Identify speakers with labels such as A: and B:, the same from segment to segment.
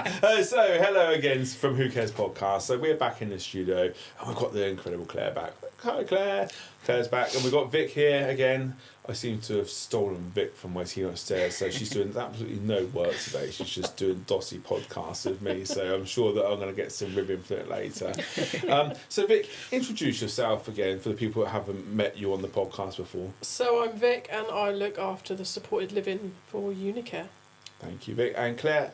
A: So, hello again from Who Cares Podcast. So, we're back in the studio and we've got the incredible Claire back. Hi, Claire. Claire's back. And we've got Vic here again. I seem to have stolen Vic from my team upstairs. So, she's doing absolutely no work today. She's just doing dossy podcasts with me. So, I'm sure that I'm going to get some ribbon for it later. So, Vic, introduce yourself again for the people that haven't met you on the podcast before.
B: So, I'm Vic and I look after the supported living for Unicare.
A: Thank you, Vic. And Claire,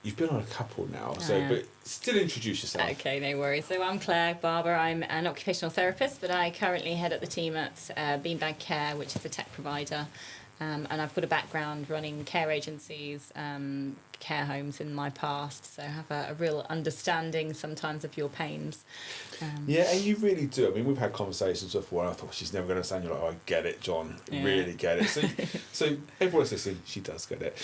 A: you've been on a couple now, but still introduce yourself.
C: Okay, no worries. So I'm Claire Barber. I'm an occupational therapist, but I currently head up the team at Beanbag Care, which is a tech provider. And I've got a background running care agencies, care homes in my past, so I have a real understanding sometimes of your pains.
A: Yeah, and you really do. I mean, we've had conversations before, and I thought, she's never going to understand. You're like, oh, I get it, John. Really get it. So everyone's listening, she does get it.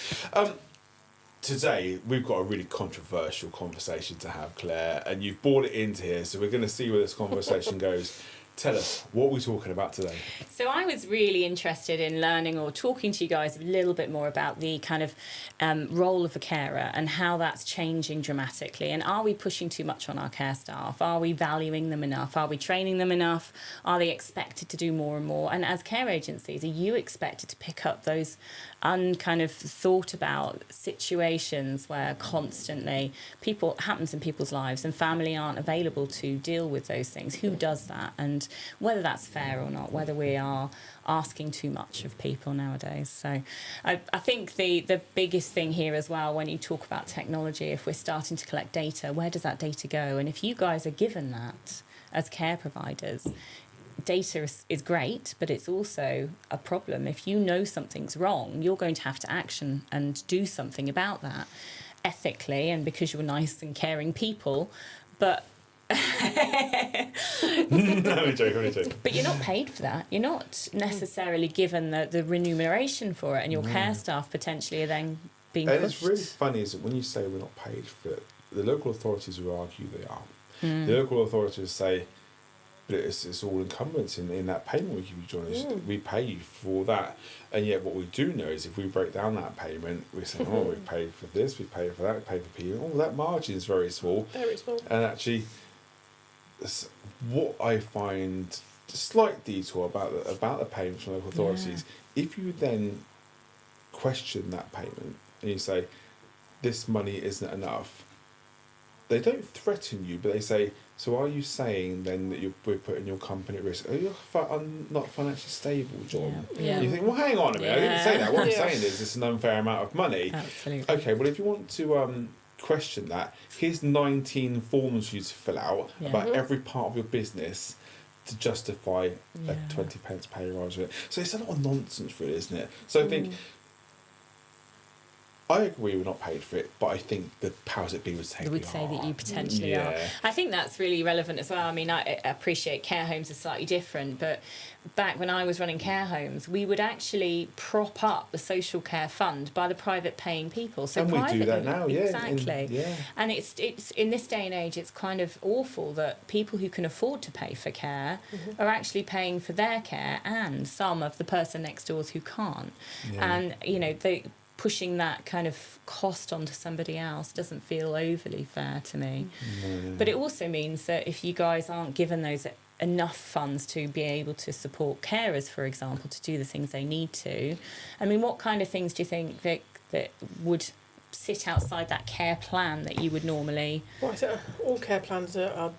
A: Today, we've got a really controversial conversation to have, Claire, and you've brought it into here, so we're going to see where this conversation goes. Tell us, what are we talking about today?
C: So I was really interested in learning or talking to you guys a little bit more about the kind of role of a carer and how that's changing dramatically. And are we pushing too much on our care staff? Are we valuing them enough? Are we training them enough? Are they expected to do more and more? And as care agencies, are you expected to pick up those unkind of thought about situations where constantly happens in people's lives and family aren't available to deal with those things? Who does that? And whether that's fair or not, whether we are asking too much of people nowadays. So I think the biggest thing here as well, when you talk about technology, if we're starting to collect data, where does that data go? And if you guys are given that as care providers, data is great, but it's also a problem. If you know something's wrong, you're going to have to action and do something about that ethically and because you're nice and caring people. But
A: only joking.
C: But you're not paid for that. You're not necessarily given the remuneration for it, and your care staff potentially are then being pushed.
A: And it's really funny is that when you say we're not paid for it, the local authorities will argue they are. The local authorities say, but it's all incumbents in that payment we give you, John. We pay you for that. And yet what we do know is if we break down that payment, we say, we pay for this, we pay for that, we pay for people. That margin is very small.
B: Very small.
A: And actually, what I find a slight detour about the payments from local authorities, if you then question that payment and you say, this money isn't enough, they don't threaten you, but they say, so are you saying then that we're putting your company at risk? Are you not financially stable, John?
C: Yeah.
A: You think, well, hang on a minute, I didn't say that. What I'm saying is it's an unfair amount of money.
C: Absolutely.
A: Okay, well, if you want to question that, here's 19 forms for you to fill out about every part of your business to justify a 20 pence pay rise. So it's a lot of nonsense, really, isn't it? So I think, I agree we're not paid for it, but I think the powers that be would say
C: that you potentially are. I think that's really relevant as well. I mean, I appreciate care homes are slightly different, but back when I was running care homes, we would actually prop up the social care fund by the private paying people. So
A: and we do that now,
C: exactly. And it's in this day and age, it's kind of awful that people who can afford to pay for care are actually paying for their care and some of the person next doors who can't. And pushing that kind of cost onto somebody else doesn't feel overly fair to me. But it also means that if you guys aren't given those enough funds to be able to support carers, for example, to do the things they need to, I mean, what kind of things do you think that would sit outside that care plan that you would normally...
B: Well, I think all care plans are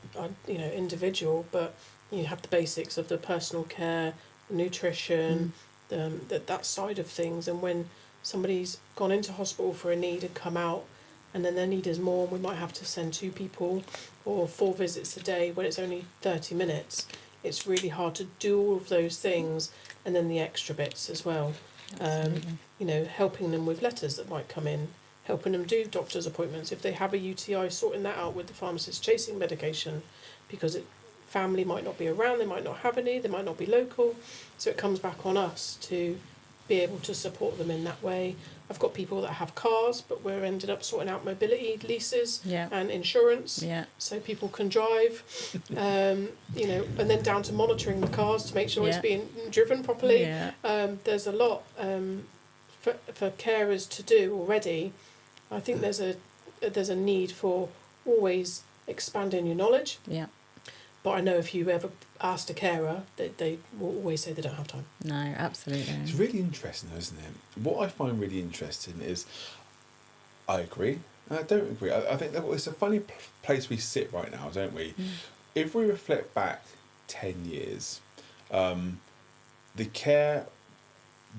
B: individual, but you have the basics of the personal care, nutrition, that side of things, and when somebody's gone into hospital for a need and come out and then their need is more and we might have to send 2 people or 4 visits a day when it's only 30 minutes. It's really hard to do all of those things and then the extra bits as well. Helping them with letters that might come in, helping them do doctor's appointments. If they have a UTI, sorting that out with the pharmacist, chasing medication because family might not be around, they might not have any, they might not be local. So it comes back on us to be able to support them in that way. I've got people that have cars, but we're ended up sorting out mobility leases and insurance, so people can drive, and then down to monitoring the cars to make sure it's being driven properly. There's a lot for carers to do already. I think there's there's a need for always expanding your knowledge.
C: Yeah.
B: But I know if you ever asked a carer, they will always say they don't have time.
C: No, absolutely.
A: It's really interesting, though, isn't it? What I find really interesting is, I agree, and I don't agree. I think that it's a funny place we sit right now, don't we? If we reflect back 10 years, the care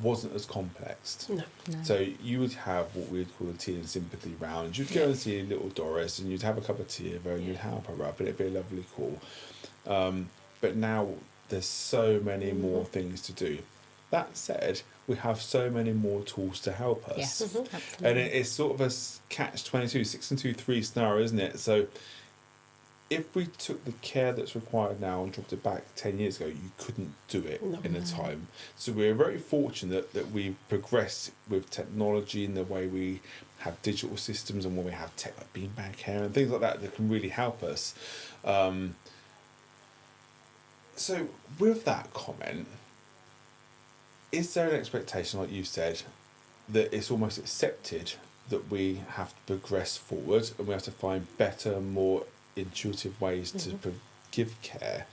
A: wasn't as complex.
B: No.
A: So you would have what we'd call a tea and sympathy round. You'd go and see little Doris, and you'd have a cup of tea with her, and you'd help her up, and it'd be a lovely call. But now there's so many more things to do. That said, we have so many more tools to help us.
C: Yes, absolutely.
A: And it's sort of a catch-22, 6 and 2, 3 scenario, isn't it? So if we took the care that's required now and dropped it back 10 years ago, you couldn't do it in the time. So we're very fortunate that we've progressed with technology in the way we have digital systems and when we have tech like beanbag care and things like that can really help us. So with that comment, is there an expectation, like you said, that it's almost accepted that we have to progress forward and we have to find better, more intuitive ways to give care,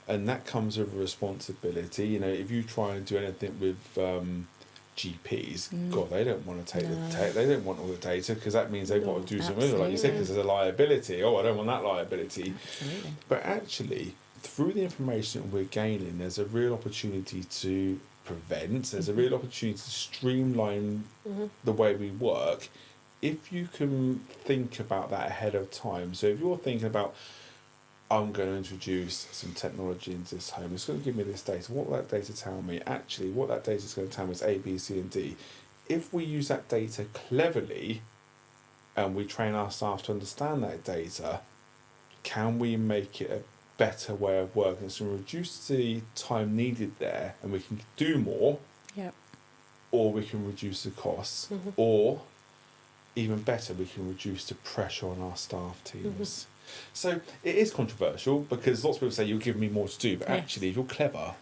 A: and that comes with a responsibility. You know, if you try and do anything with GPs, God, they don't want to take the tech, they don't want all the data because that means they've got to do something, like you said, because there's a liability. Oh, I don't want that liability.
C: Absolutely.
A: But actually, through the information we're gaining, there's a real opportunity to prevent. There's a real opportunity to streamline the way we work. If you can think about that ahead of time, so if you're thinking about, I'm going to introduce some technology into this home, it's going to give me this data, what will that data tell me? Actually, what that data is going to tell me is A, B, C and D. If we use that data cleverly and we train our staff to understand that data, can we make it a better way of working? So reduce the time needed there and we can do more, or we can reduce the costs, or even better, we can reduce the pressure on our staff teams. So it is controversial because lots of people say you'll give me more to do, but actually if you're clever,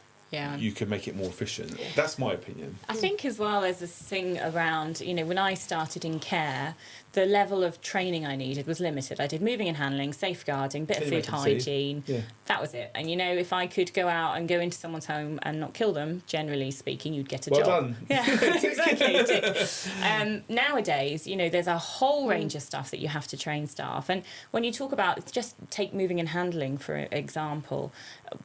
A: you can make it more efficient. That's my opinion.
C: I think as well there's this thing around, you know, when I started in care, the level of training I needed was limited. I did moving and handling, safeguarding, bit of food hygiene. That was it. And, you know, if I could go out and go into someone's home and not kill them, generally speaking, you'd get a job.
A: Well done.
C: Yeah, exactly. Tick. Nowadays, you know, there's a whole range of stuff that you have to train staff. And when you talk about, just take moving and handling, for example,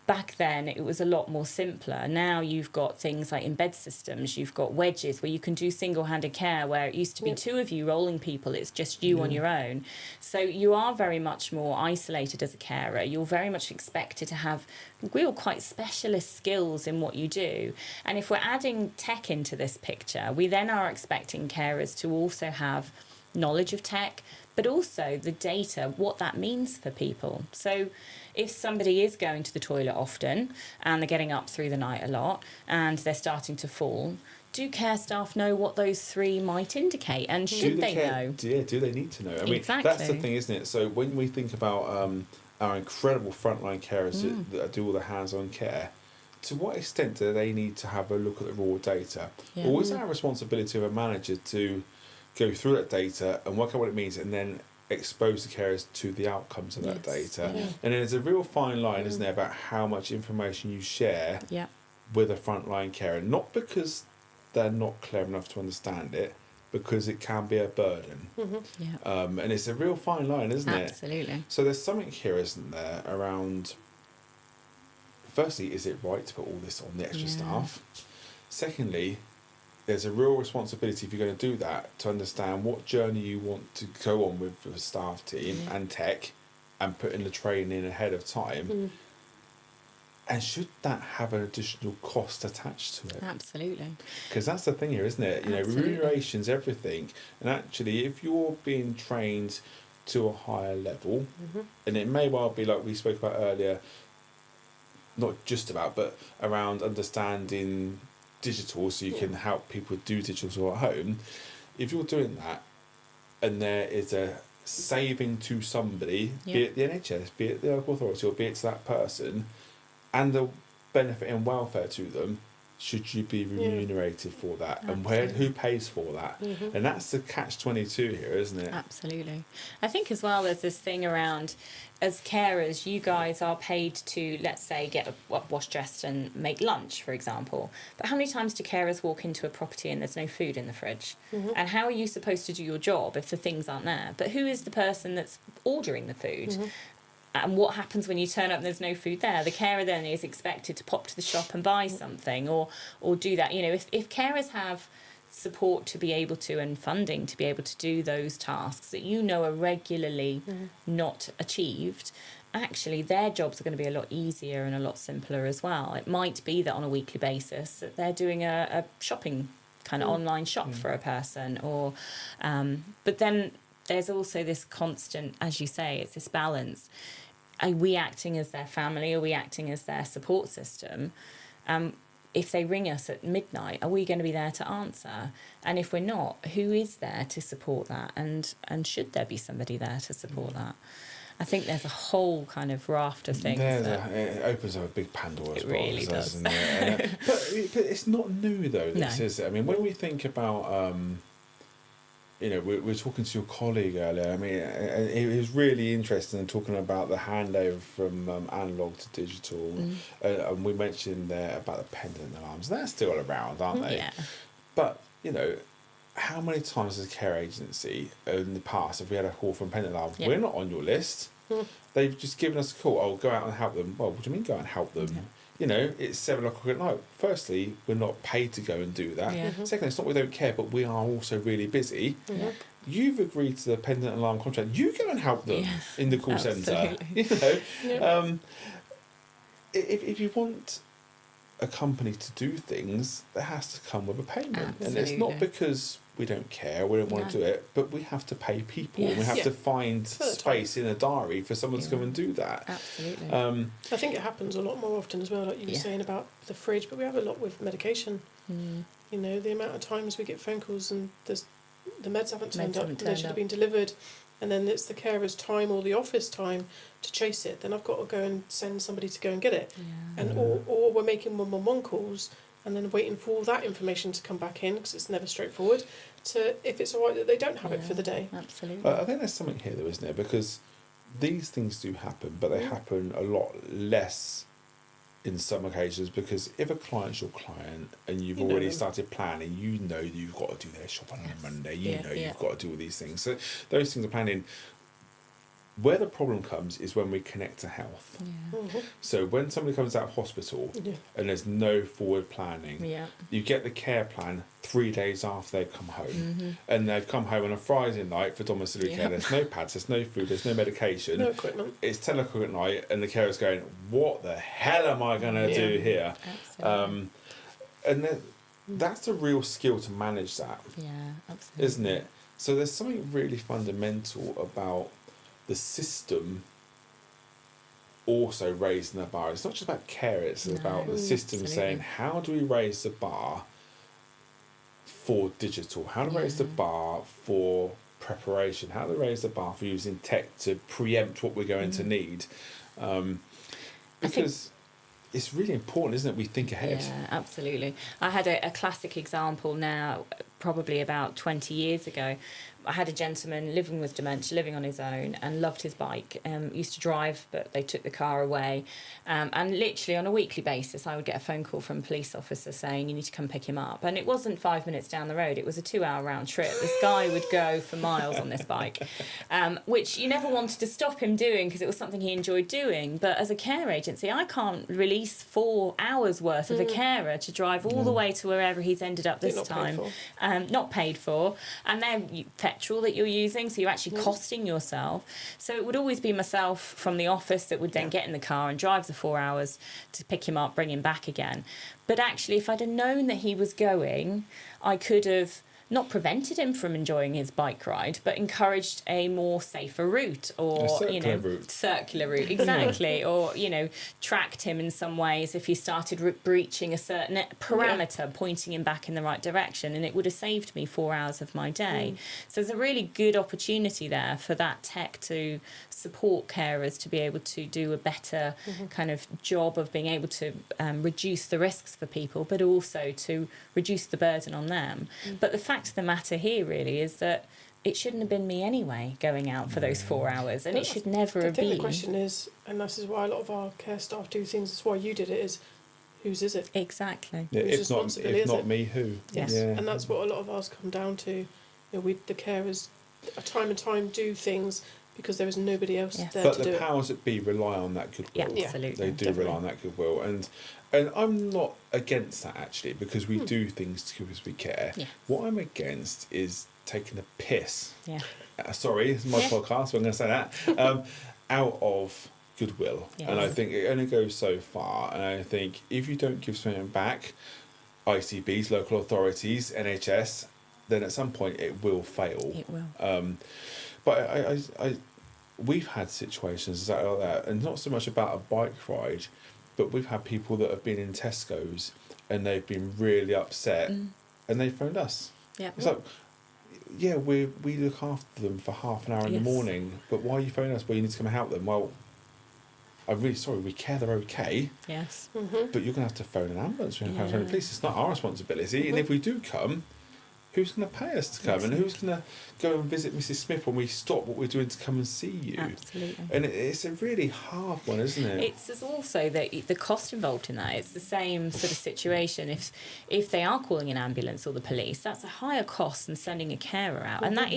C: back then it was a lot more simpler. Now you've got things like embed systems, you've got wedges where you can do single-handed care, where it used to be two of you rolling people, it's just you on your own. So you are very much more isolated as a carer. You're very much expected to have real quite specialist skills in what you do. And if we're adding tech into this picture, we then are expecting carers to also have knowledge of tech, but also the data, what that means for people. So if somebody is going to the toilet often and they're getting up through the night a lot and they're starting to fall, do care staff know what those three might indicate? And should they know?
A: Yeah, do they need to know? I mean, that's the thing, isn't it? So when we think about our incredible frontline carers that do all the hands-on care, to what extent do they need to have a look at the raw data? Or is it our responsibility of a manager to go through that data and work out what it means and then expose the carers to the outcomes of that data? And there's a real fine line, isn't there, about how much information you share with a frontline carer, not because they're not clever enough to understand it, because it can be a burden. And it's a real fine line, isn't it?
C: Absolutely.
A: So there's something here, isn't there, around, firstly, is it right to put all this on the extra staff? Secondly, there's a real responsibility, if you're going to do that, to understand what journey you want to go on with the staff team and tech, and put in the training ahead of time. And should that have an additional cost attached to it?
C: Absolutely.
A: Because that's the thing here, isn't it? You know, remuneration's everything. And actually, if you're being trained to a higher level, and it may well be like we spoke about earlier, not just about, but around understanding digital, so you can help people do digital at home. If you're doing that, and there is a saving to somebody, be it the NHS, be it the local authority, or be it to that person, and the benefit and welfare to them, should you be remunerated for that, and who pays for that? And that's the catch-22 here, isn't it?
C: Absolutely. I think as well there's this thing around, as carers, you guys are paid to, let's say, get wash, dressed and make lunch, for example. But how many times do carers walk into a property and there's no food in the fridge? And how are you supposed to do your job if the things aren't there? But who is the person that's ordering the food? And what happens when you turn up and there's no food there? The carer then is expected to pop to the shop and buy something or do that. You know, if carers have support to be able to, and funding to be able to do those tasks that you know are regularly not achieved, actually their jobs are going to be a lot easier and a lot simpler as well. It might be that on a weekly basis that they're doing a shopping kind of online shop for a person, or but then there's also this constant, as you say, it's this balance. Are we acting as their family? Are we acting as their support system? If they ring us at midnight, are we going to be there to answer? And if we're not, who is there to support that? And should there be somebody there to support that? I think there's a whole kind of raft of things.
A: It opens up a big Pandora's box.
C: It really does.
A: Doesn't it? But it's not new, though, this, is it? I mean, when we think about... you know, we were talking to your colleague earlier. I mean, it was really interesting talking about the handover from analog to digital. And we mentioned there about the pendant alarms. They're still around, aren't they?
C: Yeah.
A: But, you know, how many times as a care agency in the past have we had a call from pendant alarm?
C: Yeah.
A: We're not on your list. They've just given us a call. Oh, go out and help them. Well, what do you mean go out and help them? You know, it's 7 o'clock at night. Firstly, we're not paid to go and do that. Secondly, it's not we don't care, but we are also really busy. You've agreed to the pendant alarm contract. You go and help them in the call centre. You know, if you want a company to do things, that has to come with a payment, and it's not because we don't care, we don't want to do it, but we have to pay people. And we have to find space in a diary for someone to come and do that.
C: Absolutely.
B: I think it happens a lot more often as well, like you were saying about the fridge, but we have a lot with medication. You know, the amount of times we get phone calls and the meds haven't turned up, and they should have been delivered, and then it's the carer's time or the office time to chase it. Then I've got to go and send somebody to go and get it, and or we're making 111 calls and then waiting for all that information to come back in, because it's never straightforward, to if it's all right that they don't have it for the day.
C: Absolutely.
A: I think there's something here, though, isn't there? Because these things do happen, but they happen a lot less in some occasions, because if a client's your client and you've already started planning, you know that you've got to do their shopping on a Monday, you know you've got to do all these things. So those things are planning. Where the problem comes is when we connect to health. So when somebody comes out of hospital and there's no forward planning, you get the care plan 3 days after they've come home. And they've come home on a Friday night for domiciliary care. There's no pads, there's no food, there's no medication.
B: No equipment.
A: It's 10 o'clock at night and the carer's going, what the hell am I going to do here? And that's a real skill to manage that.
C: Absolutely.
A: Isn't it? So there's something really fundamental about the system also raising the bar. It's not just about care, it's about the system saying, how do we raise the bar for digital? How do we raise the bar for preparation? How do we raise the bar for using tech to preempt what we're going to need? Because it's really important, isn't it? We think ahead.
C: Yeah, absolutely. I had a classic example now, probably about 20 years ago. I had a gentleman living with dementia, living on his own, and loved his bike. Used to drive, but they took the car away. And literally on a weekly basis, I would get a phone call from a police officer saying, you need to come pick him up. And it wasn't 5 minutes down the road, it was a 2-hour round trip. This guy would go for miles on this bike, which you never wanted to stop him doing because it was something he enjoyed doing. But as a care agency, I can't release 4 hours worth of a carer to drive all the way to wherever he's ended up this time. Not paid for. And then petrol that you're using, so you're actually costing yourself. So it would always be myself from the office that would then get in the car and drive the 4 hours to pick him up, bring him back again. But actually, if I'd have known that he was going, I could have not prevented him from enjoying his bike ride, but encouraged a more safer route, or circular route, exactly, or tracked him in some ways if he started breaching a certain parameter, pointing him back in the right direction, and it would have saved me 4 hours of my day. So there's a really good opportunity there for that tech to support carers to be able to do a better kind of job of being able to reduce the risks for people, but also to reduce the burden on them. But the fact of the matter here really is that it shouldn't have been me anyway going out for those 4 hours, and it should never have been.
B: I think the question is, and this is why a lot of our care staff do things, that's why you did it, is whose is it?
C: Exactly.
A: Yeah,
B: Whose responsibility
A: if
B: is
A: not
B: it?
A: me, who?
B: Yes,
A: Yeah.
B: and that's what a lot of ours come down to. The carers, time and time, do things because there is nobody else there
A: But
B: to do
A: the
B: it.
A: powers that be rely on that goodwill.
C: Yeah, absolutely.
A: They do
B: Definitely.
A: rely on that goodwill, and I'm not against that actually, because we do things because we care.
C: Yeah.
A: What I'm against is taking a piss.
C: Yeah.
A: Sorry, it's my podcast, so I'm going to say that. Out of goodwill, and I
C: Yes.
A: think it only goes so far. And I think if you don't give something back, ICBs, local authorities, NHS, then at some point it will fail.
C: It will.
A: But we've had situations like that, and not so much about a bike ride, but we've had people that have been in Tesco's and they've been really upset, and they phoned us.
C: Yeah.
A: It's like, yeah, we look after them for half an hour in the
C: Yes.
A: morning, but why are you phoning us? Well, you need to come and help them. Well, I'm really sorry, we care they're okay,
C: Yes.
B: Mm-hmm.
A: but you're going to have to phone an ambulance, you're going to have to phone the
C: Yeah.
A: police. It's not our responsibility, and if we do come, who's going to pay us to come, and who's going to go and visit Mrs. Smith when we stop what we're doing to come and see you?
C: Absolutely.
A: And it's a really hard one, isn't it?
C: It's also the cost involved in that. It's the same sort of situation. If they are calling an ambulance or the police, that's a higher cost than sending a carer out, and that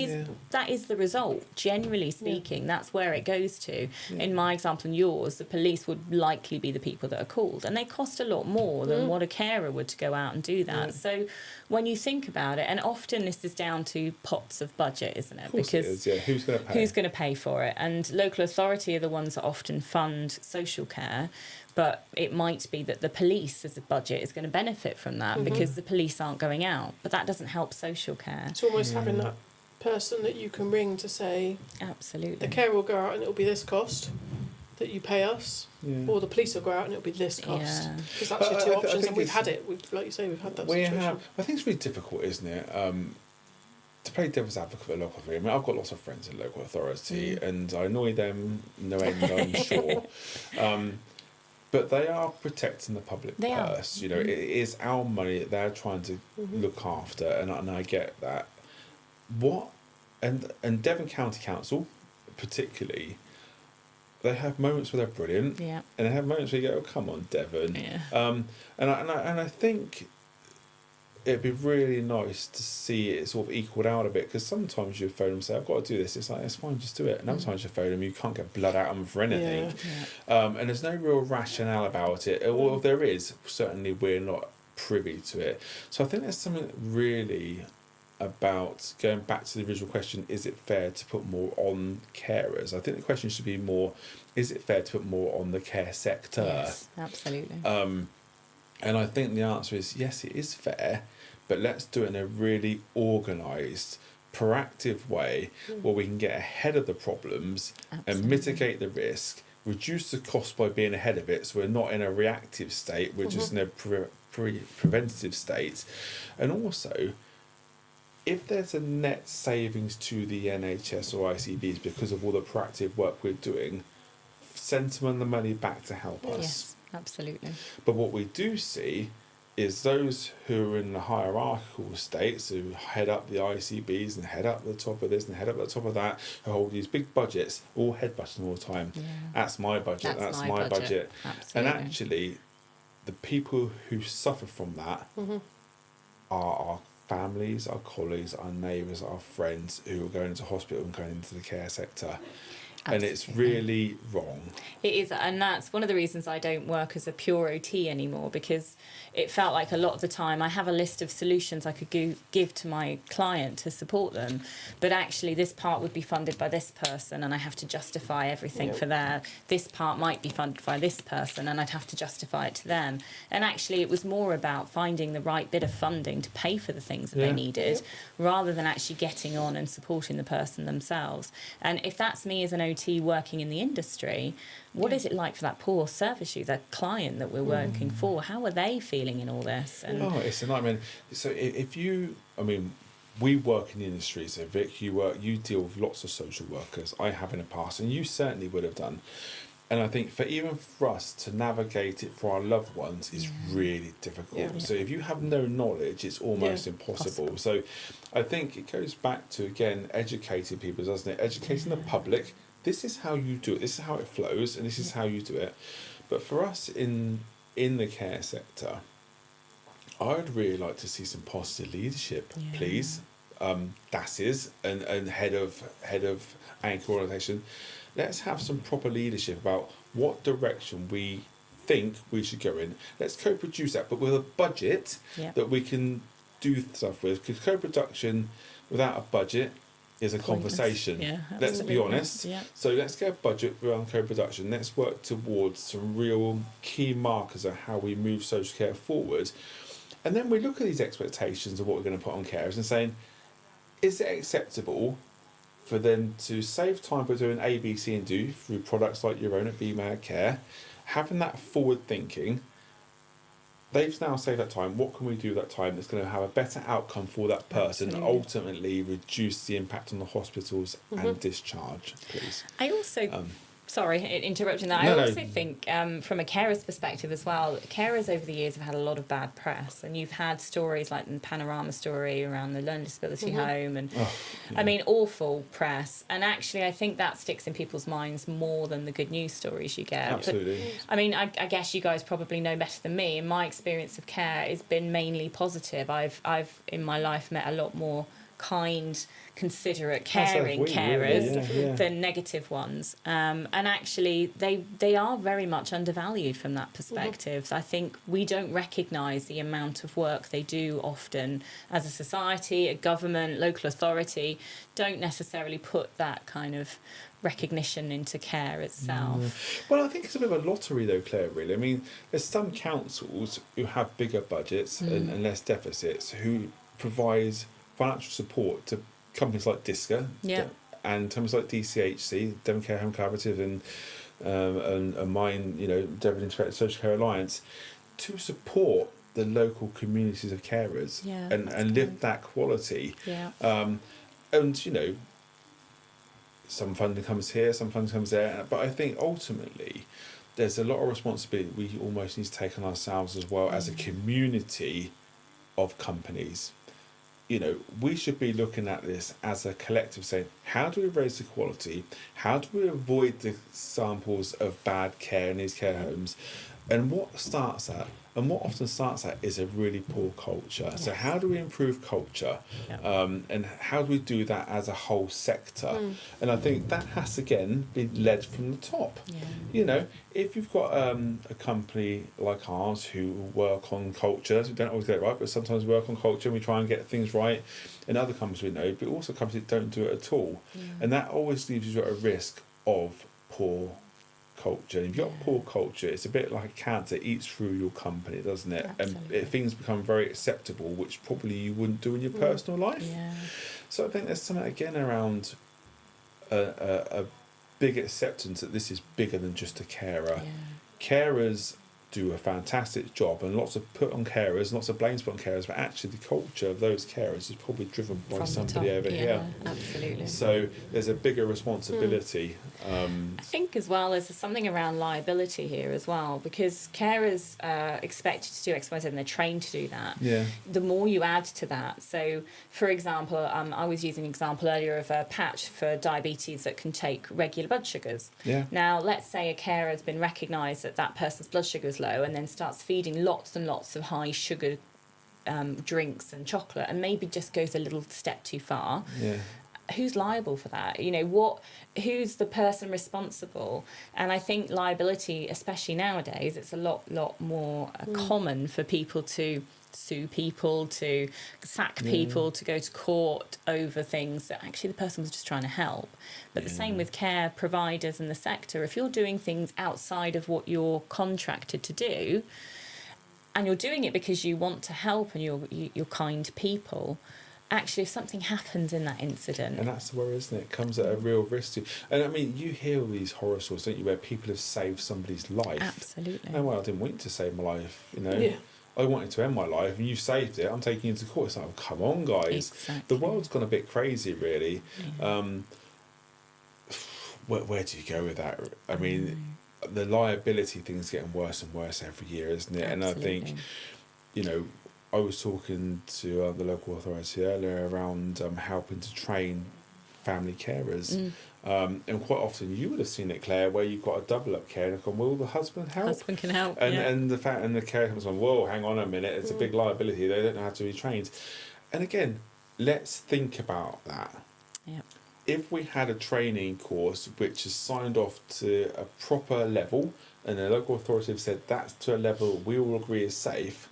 C: is the result. Generally speaking, that's where it goes to. In my example and yours, the police would likely be the people that are called, and they cost a lot more than what a carer would to go out and do that. So when you think about it, and often this is down to pots of budget, isn't it?
A: Of course it is, yeah. Who's going to pay?
C: Who's going to pay for it? And local authority are the ones that often fund social care, but it might be that the police as a budget is going to benefit from that because the police aren't going out, but that doesn't help social care.
B: It's almost having that person that you can ring to say,
C: Absolutely.
B: the care will go out and it'll be this cost that you pay us,
A: Yeah.
B: or the police will go out and it'll be this cost.
C: Yeah.
B: Because that's your
A: But
B: two
A: I
B: options,
A: think
B: and we've
A: it's-
B: had it. Like you say, we've had that
A: We
B: situation.
A: have. I think it's really difficult, isn't it? To play devil's advocate for local authority. I mean, I've got lots of friends in local authority, and I annoy them no end, I'm sure. But they are protecting the public
C: They are.
A: purse. You know, it is our money that they're trying to look after, and I get that. And Devon County Council, particularly, they have moments where they're brilliant,
C: Yeah.
A: and they have moments where you go, "Oh, come on, Devon."
C: Yeah.
A: And I think it'd be really nice to see it sort of equaled out a bit, because sometimes you phone them and say, "I've got to do this." It's like, it's fine, just do it. And other times you phone them, you can't get blood out of them for anything.
C: Yeah.
A: And there's no real rationale about it. Or if there is, certainly we're not privy to it. So I think there's something really about going back to the original question, is it fair to put more on carers? I think the question should be more, is it fair to put more on the care sector?
C: Yes, absolutely.
A: And I think the answer is yes, it is fair, but let's do it in a really organised, proactive way where we can get ahead of the problems and
C: Absolutely.
A: mitigate the risk, reduce the cost by being ahead of it, so we're not in a reactive state, we're just in a preventative state. And also, if there's a net savings to the NHS or ICBs because of all the proactive work we're doing, send some of the money back to help us.
C: Yes, absolutely.
A: But what we do see is those who are in the hierarchical states, who head up the ICBs and head up the top of this and head up the top of that, who hold these big budgets, all headbutting all the time.
C: Yeah.
A: That's my budget, that's my budget. And
C: Absolutely.
A: actually, the people who suffer from that are our families, our colleagues, our neighbours, our friends who are going into hospital and going into the care sector. and it's
C: Absolutely.
A: really wrong.
C: It is, and that's one of the reasons I don't work as a pure OT anymore, because it felt like a lot of the time I have a list of solutions I could give to my client to support them, but actually this part would be funded by this person and I have to justify everything for there. This part might be funded by this person and I'd have to justify it to them. And actually it was more about finding the right bit of funding to pay for the things that they needed, rather than actually getting on and supporting the person themselves. And if that's me as an OT working in the industry, what is it like for that poor service user, that client that we're working for? How are they feeling in all this? And
A: Oh, it's a nightmare. So if you, I mean, we work in the industry. So Vic, you deal with lots of social workers. I have in the past, and you certainly would have done. And I think even for us to navigate it for our loved ones is really difficult.
B: Yeah.
A: So if you have no knowledge, it's almost
B: Yeah,
A: impossible. So I think it goes back to, again, educating people, doesn't it? Educating the public. This is how you do it. This is how it flows, and this is how you do it. But for us in the care sector, I would really like to see some positive leadership, please. DASs and head of anchor organisation. Let's have some proper leadership about what direction we think we should go in. Let's co-produce that, but with a budget that we can do stuff with. Because co-production without a budget is a
C: Pointless.
A: conversation.
C: Yeah,
A: Let's be
C: absolutely.
A: honest.
C: Yeah.
A: So let's get a budget around co-production. Let's work towards some real key markers of how we move social care forward. And then we look at these expectations of what we're going to put on carers and saying, is it acceptable for them to save time by doing A, B, C and D through products like your own at Be Mad Care, having that forward thinking, they've now saved that time, what can we do with that time that's going to have a better outcome for that person,
C: Absolutely.
A: ultimately reduce the impact on the hospitals and discharge, please.
C: I also, sorry, interrupting that.
A: No,
C: I
A: no.
C: also think from a carer's perspective as well, carers over the years have had a lot of bad press, and you've had stories like the Panorama story around the learning disability home, and I mean, awful press. And actually, I think that sticks in people's minds more than the good news stories you get. But,
A: Absolutely.
C: I mean, I guess you guys probably know better than me. In my experience of care, it's been mainly positive. I've in my life met a lot more kind, considerate, caring carers than negative ones. And actually, they are very much undervalued from that perspective. I think we don't recognise the amount of work they do often as a society, a government, local authority, don't necessarily put that kind of recognition into care itself.
A: Well, I think it's a bit of a lottery though, Claire, really. I mean, there's some councils who have bigger budgets and less deficits who provide financial support to companies like DISCA and companies like DCHC, Devon Care Home Collaborative, and mine, Devon Integrated Social Care Alliance, to support the local communities of carers and lift that quality. And some funding comes here, some funding comes there, but I think ultimately there's a lot of responsibility we almost need to take on ourselves as well as a community of companies. We should be looking at this as a collective, saying, how do we raise the quality? How do we avoid the samples of bad care in these care homes? And what often starts at is a really poor culture. Yes. So how do we improve culture? And how do we do that as a whole sector? And I think that has to, again, be led from the top. If you've got a company like ours who work on culture, we don't always get it right, but sometimes we work on culture and we try and get things right. And other companies we know, but also companies that don't do it at all. And that always leaves you at a risk of poor culture. And if you've got poor culture, it's a bit like a cancer, it eats through your company, doesn't it?
C: Absolutely.
A: And things become very acceptable, which probably you wouldn't do in your personal life. So I think there's something again around a big acceptance that this is bigger than just a carer. Carers do a fantastic job, and lots of put on carers, lots of blames put on carers, but actually the culture of those carers is probably driven by somebody over here.
C: Absolutely.
A: So there's a bigger responsibility.
C: I think as well there's something around liability here as well, because carers are expected to do X, Y, Z, and they're trained to do that. The more you add to that, so for example, I was using an example earlier of a patch for diabetes that can take regular blood sugars. Now, let's say a carer has been recognised that that person's blood sugar is low, and then starts feeding lots and lots of high sugar drinks and chocolate, and maybe just goes a little step too far. who's liable for that? Who's the person responsible? And I think liability, especially nowadays, it's a lot more common for people to sue people, to sack people, to go to court over things that actually the person was just trying to help. But the same with care providers in the sector. If you're doing things outside of what you're contracted to do, and you're doing it because you want to help and you're kind people, actually if something happens in that incident,
A: and that's the worry, isn't it? It comes at a real risk to. And I mean, you hear all these horror stories, don't you, where people have saved somebody's life.
C: Absolutely.
A: No, well, I didn't want you to save my life,
B: Yeah.
A: I wanted to end my life and you saved it, I'm taking you to court. It's like, oh, come on, guys.
C: Exactly.
A: The world's gone a bit crazy, really.
C: Yeah.
A: Where do you go with that? I mean, the liability thing's getting worse and worse every year, isn't it?
C: Absolutely.
A: And I think, I was talking to the local authority earlier around helping to train family carers. And quite often you would have seen it, Claire, where you've got a double up care and have gone, will the husband help?
C: Husband can help.
A: And the fact and the carer comes on, whoa, hang on a minute, it's a big liability. They don't know how to be trained. And again, let's think about that.
C: Yep.
A: If we had a training course which is signed off to a proper level, and the local authority have said that's to a level we all agree is safe,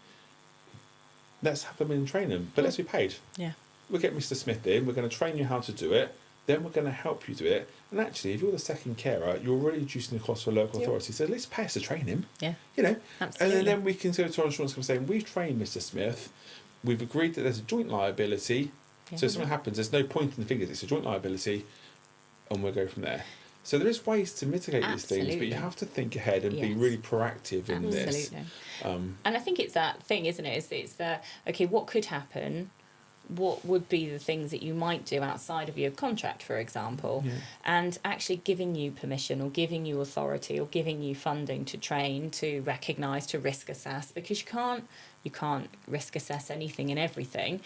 A: let's have them in and train them. But let's be paid.
C: Yeah.
A: We'll get Mr. Smith in, we're going to train you how to do it, then we're going to help you do it. And actually, if you're the second carer, you're already reducing the cost for a local authority. So let's pay us to train him.
C: Yeah.
A: And
C: Absolutely.
A: then we can go to our insurance company saying, we've trained Mr. Smith, we've agreed that there's a joint liability.
C: Yeah.
A: So if something happens, there's no point in the figures, it's a joint liability, and we'll go from there. So there is ways to mitigate these things, but you
C: Absolutely.
A: have to think ahead and be
C: Yes.
A: really proactive in this.
C: Absolutely. And I think it's that thing, isn't it? It's the, okay, what could happen? What would be the things that you might do outside of your contract, for example, and actually giving you permission or giving you authority or giving you funding to train, to recognise, to risk assess, because you can't risk assess anything and everything,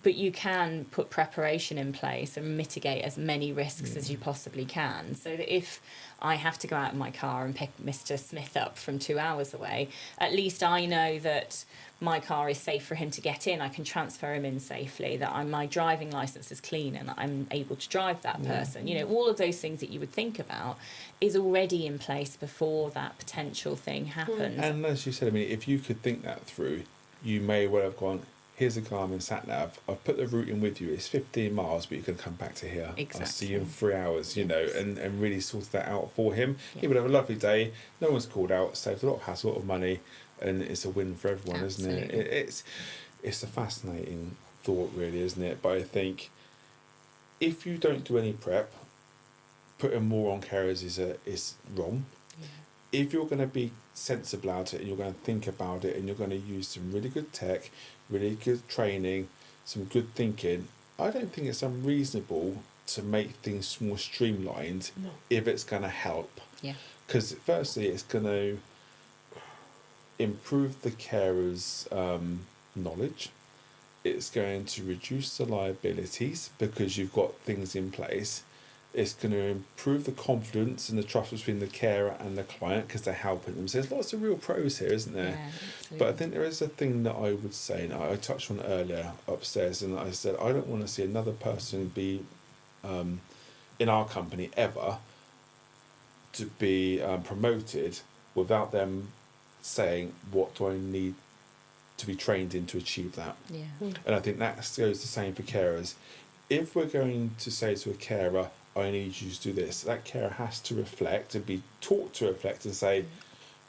C: but you can put preparation in place and mitigate as many risks as you possibly can, so that if I have to go out in my car and pick Mr. Smith up from 2 hours away, at least I know that my car is safe for him to get in. I can transfer him in safely, that my driving licence is clean and I'm able to drive that person. All of those things that you would think about is already in place before that potential thing happens.
A: And as you said, I mean, if you could think that through, you may well have gone, here's a Garmin sat-nav, I've put the route in with you, it's 15 miles, but you can come back to here.
C: Exactly.
A: I'll see you in 3 hours, and really sort that out for him.
C: Yeah.
A: He would have a lovely day, no one's called out, saved a lot of hassle, a lot of money, and it's a win for everyone,
C: Absolutely.
A: isn't it? It's a fascinating thought, really, isn't it? But I think if you don't do any prep, putting more on carers is wrong.
C: Yeah.
A: If you're going to be sensible about it and you're going to think about it and you're going to use some really good tech, really good training, some good thinking, I don't think it's unreasonable to make things more streamlined if it's going to help.
C: Yeah.
A: Because firstly, it's going to improve the carer's knowledge. It's going to reduce the liabilities because you've got things in place. It's going to improve the confidence and the trust between the carer and the client because they're helping them. So there's lots of real pros here, isn't there?
C: Yeah, absolutely.
A: But I think there is a thing that I would say, and I touched on earlier upstairs, and I said I don't want to see another person be in our company ever to be promoted without them saying, what do I need to be trained in to achieve that?
C: Yeah.
A: And I think that goes the same for carers. If we're going to say to a carer, I need you to do this, that carer has to reflect and be taught to reflect and say,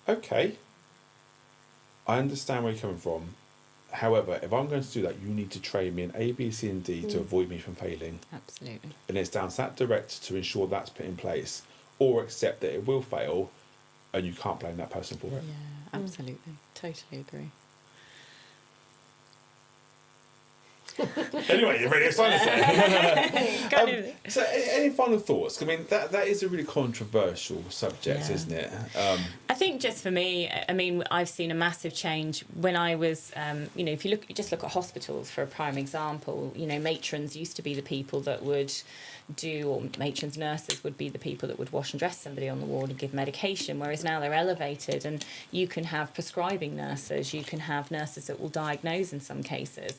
A: okay, I understand where you're coming from. However, if I'm going to do that, you need to train me in A, B, C, and D to avoid me from failing.
C: Absolutely.
A: And it's down to that director to ensure that's put in place, or accept that it will fail and you can't blame that person for it.
C: Yeah, absolutely. Totally agree.
A: Anyway, you're really excited to say.
C: Kind of.
A: So, any final thoughts? I mean, that is a really controversial subject,
C: Yeah.
A: isn't it?
C: I think just for me, I mean, I've seen a massive change when I was, if you just look at hospitals for a prime example, matrons used to be the people that would or matrons, nurses would be the people that would wash and dress somebody on the ward and give medication, whereas now they're elevated and you can have prescribing nurses, you can have nurses that will diagnose in some cases.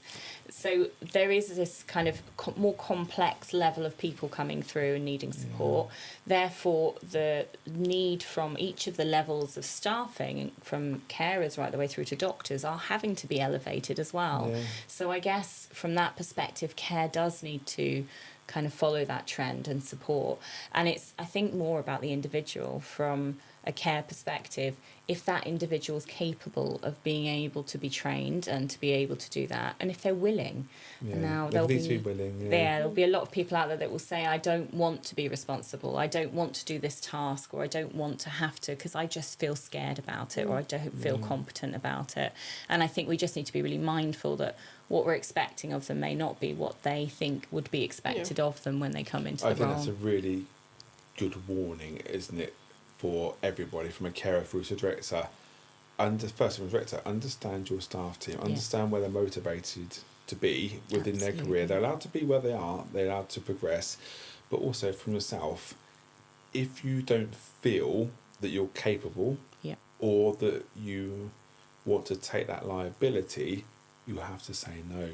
C: So there is this kind of more complex level of people coming through and needing support. Therefore, the need from each of the levels of staffing, from carers right the way through to doctors, are having to be elevated as well.
A: Yeah.
C: So I guess from that perspective, care does need to kind of follow that trend and support. And it's, I think, more about the individual from a care perspective. If that individual's capable of being able to be trained and to be able to do that, and if they're willing.
A: Yeah.
C: Now
A: They
C: there'll
A: need to
C: be
A: be willing.
C: there'll be a lot of people out there that will say, I don't want to be responsible, I don't want to do this task, or I don't want to have to because I just feel scared about it, or I don't feel competent about it. And I think we just need to be really mindful that what we're expecting of them may not be what they think would be expected of them when they come into
A: I
C: the
A: think
C: role.
A: that's a really good warning, isn't it, for everybody, from a carer through to director. First of all, director, understand your staff team, understand where they're motivated to be within their career. They're allowed to be where they are, they're allowed to progress, but also from yourself, if you don't feel that you're capable or that you want to take that liability, you have to say no.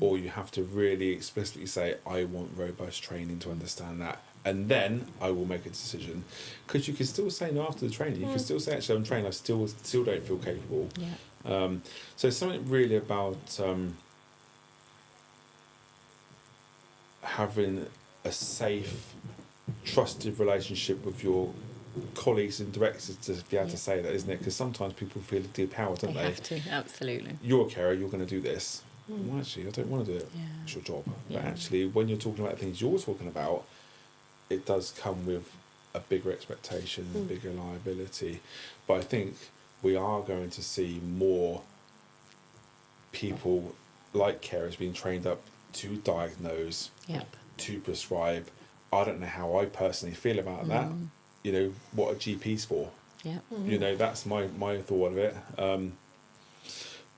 A: Or you have to really explicitly say, I want robust training to understand that, and then I will make a decision. Because you can still say no after the training. You can still say, actually, I'm trained, I still don't feel capable. So it's something really about having a safe, trusted relationship with your colleagues and directors to be able to say that, isn't it? Because sometimes people feel depowered, don't they?
C: Have to, absolutely.
A: You're a carer, you're going to do this. Well, actually, I don't want to do it. It's your job. But actually, when you're talking about things you're talking about, it does come with a bigger expectation and bigger liability. But I think we are going to see more people like carers being trained up to diagnose, to prescribe. I don't know how I personally feel about that. You know, what a GP's for. You know, that's my thought of it.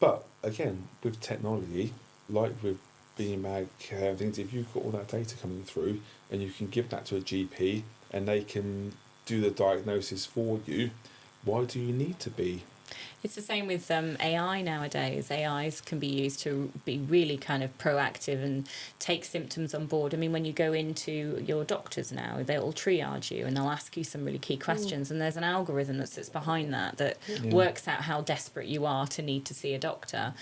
A: But again, with technology, like with BMAG and things, if you've got all that data coming through and you can give that to a GP and they can do the diagnosis for you, why do you need to be?
C: It's the same with AI nowadays. AIs can be used to be really kind of proactive and take symptoms on board. I mean, when you go into your doctors now, they'll triage you and they'll ask you some really key questions. And there's an algorithm that sits behind that works out how desperate you are to need to see a doctor,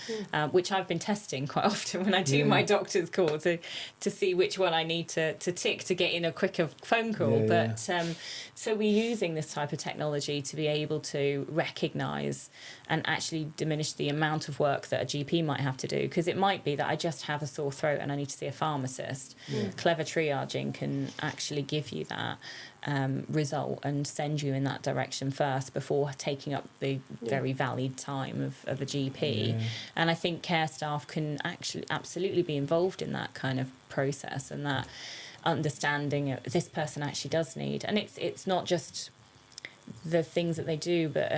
C: which I've been testing quite often when I do my doctor's call to see which one I need to tick to get in a quicker phone call. So we're using this type of technology to be able to recognise and actually diminish the amount of work that a GP might have to do, because it might be that I just have a sore throat and I need to see a pharmacist. Clever triaging can actually give you that result and send you in that direction first before taking up the very valid time of a GP. And I think care staff can actually absolutely be involved in that kind of process and that understanding of this person actually does need. And it's not just the things that they do, but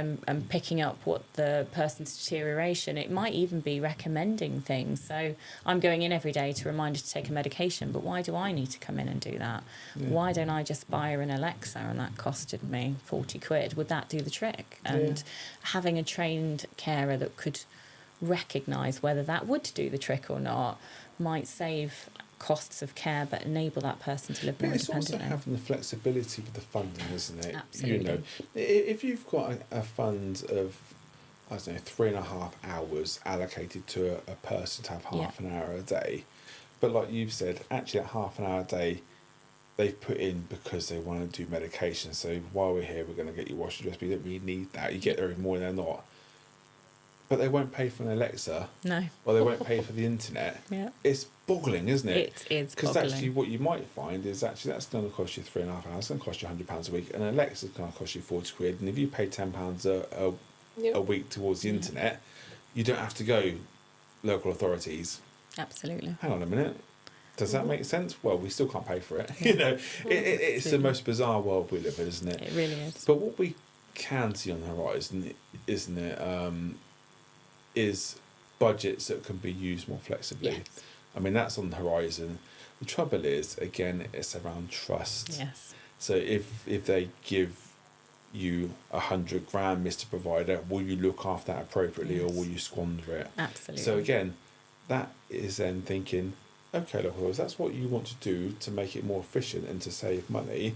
C: picking up what the person's deterioration. It might even be recommending things. So I'm going in every day to remind her to take a medication, but why do I need to come in and do that? Why don't I just buy her an Alexa and that costed me 40 quid? Would that do the trick? And having a trained carer that could recognise whether that would do the trick or not might save costs of care, but enable that person to live more independently.
A: It's also having the flexibility with the funding, isn't it?
C: Absolutely.
A: You know, if you've got a fund of, I don't know, 3.5 hours allocated to a person to have half an hour a day, but like you've said, actually at half an hour a day, they've put in because they want to do medication. So while we're here, we're going to get you washed and dressed, but you don't really need that. You get there every morning, they're not. But they won't pay for an Alexa.
C: No.
A: Or they won't pay for the internet. It's boggling, isn't it?
C: It is
A: Because
C: boggling.
A: actually what you might find is actually that's going to cost you 3.5 hours. It's going to cost you £100 a week. And an Alexa's going to cost you 40 quid. And if you pay £10 a week towards the internet, you don't have to go local authorities.
C: Absolutely.
A: Hang on a minute. Does that make sense? Well, we still can't pay for it. You know, it's the most bizarre world we live in, isn't it?
C: It really is.
A: But what we can see on the horizon, isn't it, is budgets that can be used more flexibly.
C: Yes.
A: I mean, that's on the horizon. The trouble is, again, it's around trust.
C: Yes.
A: So if they give you 100 grand, Mr. Provider, will you look after that appropriately, or
C: Yes.
A: will you squander it?
C: Absolutely.
A: So again, that is then thinking, okay, look, if that's what you want to do to make it more efficient and to save money,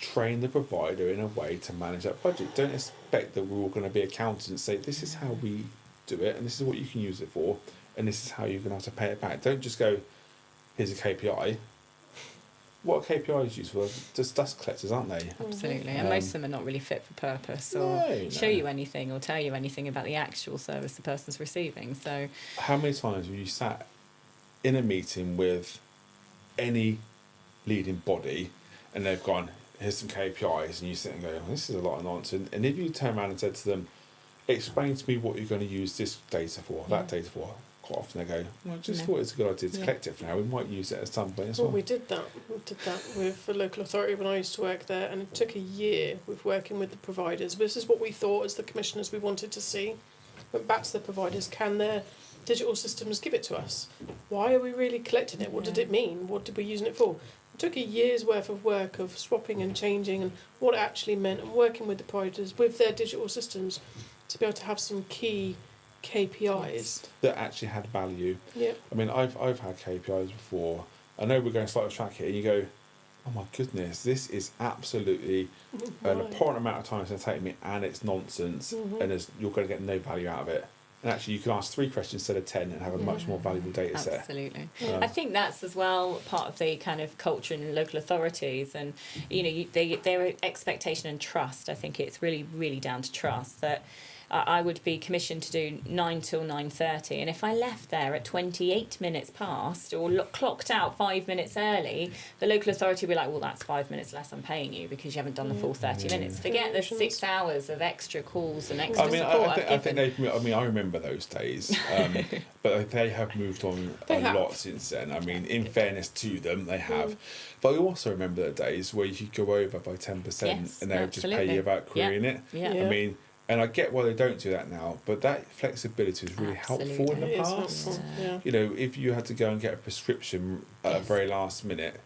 A: train the provider in a way to manage that budget. Don't expect that we're all going to be accountants and say, this is how we do it, and this is what you can use it for, and this is how you're going to have to pay it back. Don't just go, here's a KPI. What are KPIs used for? Just dust collectors, aren't they?
C: Absolutely, and most of them are not really fit for purpose or
A: No.
C: show you anything or tell you anything about the actual service the person's receiving. So,
A: How many times have you sat in a meeting with any leading body and they've gone, here's some KPIs, and you sit and go, this is a lot of nonsense. And if you turn around and said to them, explain to me what you're going to use this data for, that data for, quite often they go, well, I just
C: No.
A: thought it's a good idea to
C: Yeah.
A: collect it for now. We might use it at some point as
B: Well,
A: well.
B: we did that. We did that with the local authority when I used to work there, and it took a year with working with the providers. This is what we thought as the commissioners we wanted to see. Went back to the providers. Can their digital systems give it to us? Why are we really collecting it? What did
C: Yeah.
B: it mean? What did we using it for? It took a year's worth of work of swapping and changing and what it actually meant, and working with the providers with their digital systems to be able to have some key KPIs.
A: That actually had value.
B: Yeah.
A: I mean, I've had KPIs before. I know we're going slightly off track here, and you go, oh my goodness, this is absolutely an important amount of time it's going to take me, and it's nonsense, and you're going to get no value out of it. And actually, you can ask 3 questions instead of 10 and have a much more valuable data set.
C: absolutely.
A: Um,
C: I think that's as well part of the kind of culture in local authorities, and their expectation and trust. I think it's really down to trust that. I would be commissioned to do 9 till 9:30, and if I left there at 28 minutes past or clocked out 5 minutes early, the local authority would be like, well, that's 5 minutes less I'm paying you because you haven't done the full 30 minutes. Forget the 6 hours of extra calls and extra
A: I mean,
C: support
A: I think I remember those days, but they have moved on
B: They have.
A: lot since then. I mean, in fairness to them, they have. But I also remember the days where you could go over by 10%
C: Yes,
A: and they would just pay
C: absolutely.
A: you about querying it.
C: Yeah.
B: Yeah.
A: I mean, and I get why they don't do that now, but that flexibility was really helpful in the
B: It is
A: past.
B: helpful. Yeah.
A: You know, if you had to go and get a prescription at a
C: Yes.
A: very last minute,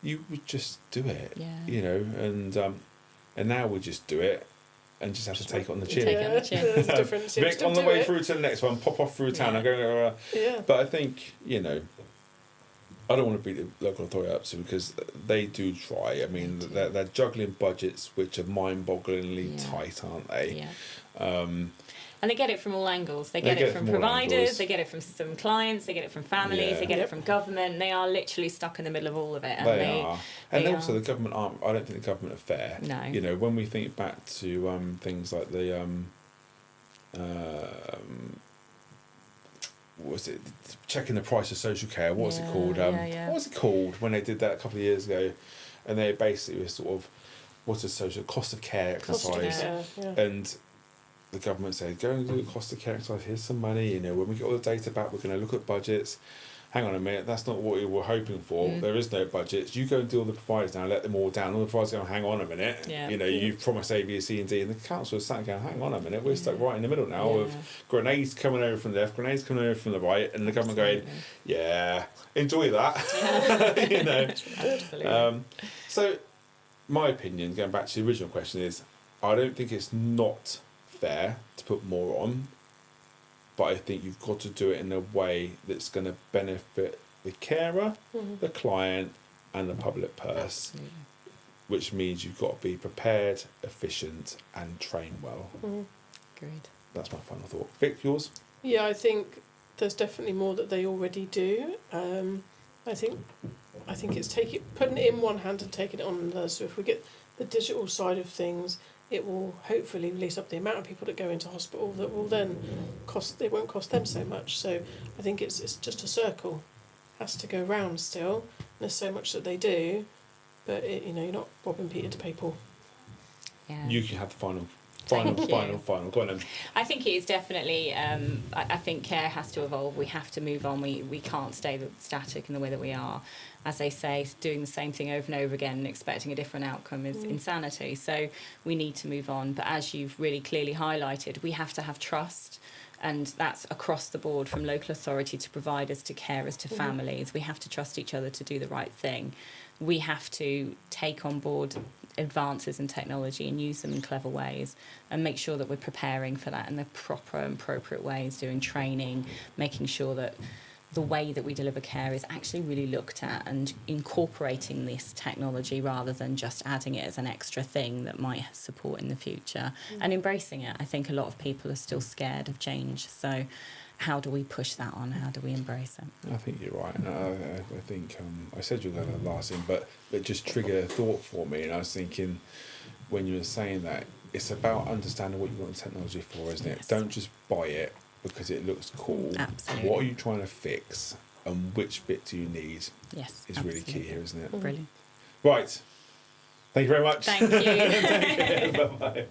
A: you would just do it.
C: Yeah.
A: You know, and now we just do it and just have to take it on the chin.
C: Take it on the chin.
B: There's a difference. Yeah,
A: Vic,
B: still
A: on the
B: do
A: way
B: it.
A: through to the next one, pop off through town
C: Yeah.
A: and go.
B: Yeah.
A: But I think, you know, I don't want to beat the local authority up to because they do try. I mean,
C: They do.
A: they're juggling budgets which are mind-bogglingly
C: Yeah.
A: tight, aren't they?
C: Yeah. And they get it from all angles. They
A: They
C: get
A: get
C: it
A: it
C: from
A: from all
C: providers,
A: angles.
C: they get it from some clients, they get it from families,
A: Yeah.
C: they get
B: Yep.
C: it from government. They are literally stuck in the middle of all of it. And
A: They are. And
C: they
A: also
C: are.
A: the government aren't, I don't think the government are fair.
C: No.
A: You know, when we think back to things like the, what was it, checking the price of social care, what was it
C: Yeah,
A: called?
C: yeah.
A: What was it called when they did that a couple of years ago? And they basically were sort of, what's a social cost of care
B: Cost of
A: exercise?
B: care, yeah.
A: And the government said, go and do the cost of care exercise, here's some money, you know, when we get all the data back, we're going to look at budgets. Hang on a minute, that's not what we were hoping for. There is no budgets. You go and deal with the providers now, let them all down. All the providers go, hang on a minute.
C: Yeah.
A: You know, you promised A, B, C, and D, and the council is sat going, hang on a minute, we're stuck right in the middle now
C: Yeah.
A: with grenades coming over from the left, grenades coming over from the right, and the government going,
C: Absolutely.
A: yeah, enjoy that. You know.
C: Absolutely.
A: So, my opinion, going back to the original question, is I don't think it's not fair to put more on, but I think you've got to do it in a way that's going to benefit the carer, the client, and the public purse,
C: Absolutely.
A: which means you've got to be prepared, efficient, and train well.
C: Agreed.
A: That's my final thought. Vic, yours?
B: Yeah, I think there's definitely more that they already do. I think it's putting it in one hand and taking it on another. So if we get the digital side of things, it will hopefully release up the amount of people that go into hospital that will then it won't cost them so much. So I think it's just a circle, has to go round still. There's so much that they do, but you're not robbing Peter to pay Paul.
C: Yeah.
A: You can have the final.
C: Thank you.
A: Final. Go on then.
C: I think it is definitely. I think care has to evolve. We have to move on. We can't stay static in the way that we are. As they say, doing the same thing over and over again and expecting a different outcome is insanity. So we need to move on. But as you've really clearly highlighted, we have to have trust. And that's across the board, from local authority to providers to carers to families. We have to trust each other to do the right thing. We have to take on board advances in technology and use them in clever ways, and make sure that we're preparing for that in the proper and appropriate ways, doing training, making sure that the way that we deliver care is actually really looked at, and incorporating this technology rather than just adding it as an extra thing that might support in the future, and embracing it. I think a lot of people are still scared of change, so how do we push that on? How do we embrace it?
A: I think you're right. And I think I said you're going to last thing, but it just triggered a thought for me. And I was thinking, when you were saying that, it's about understanding what you want the technology for, isn't it?
C: Yes.
A: Don't just buy it because it looks cool.
C: Absolutely.
A: What are you trying to fix, and which bit do you need?
C: Yes,
A: Is really key here, isn't it?
C: Brilliant.
A: Right. Thank you very much.
C: Thank you.
A: Bye bye.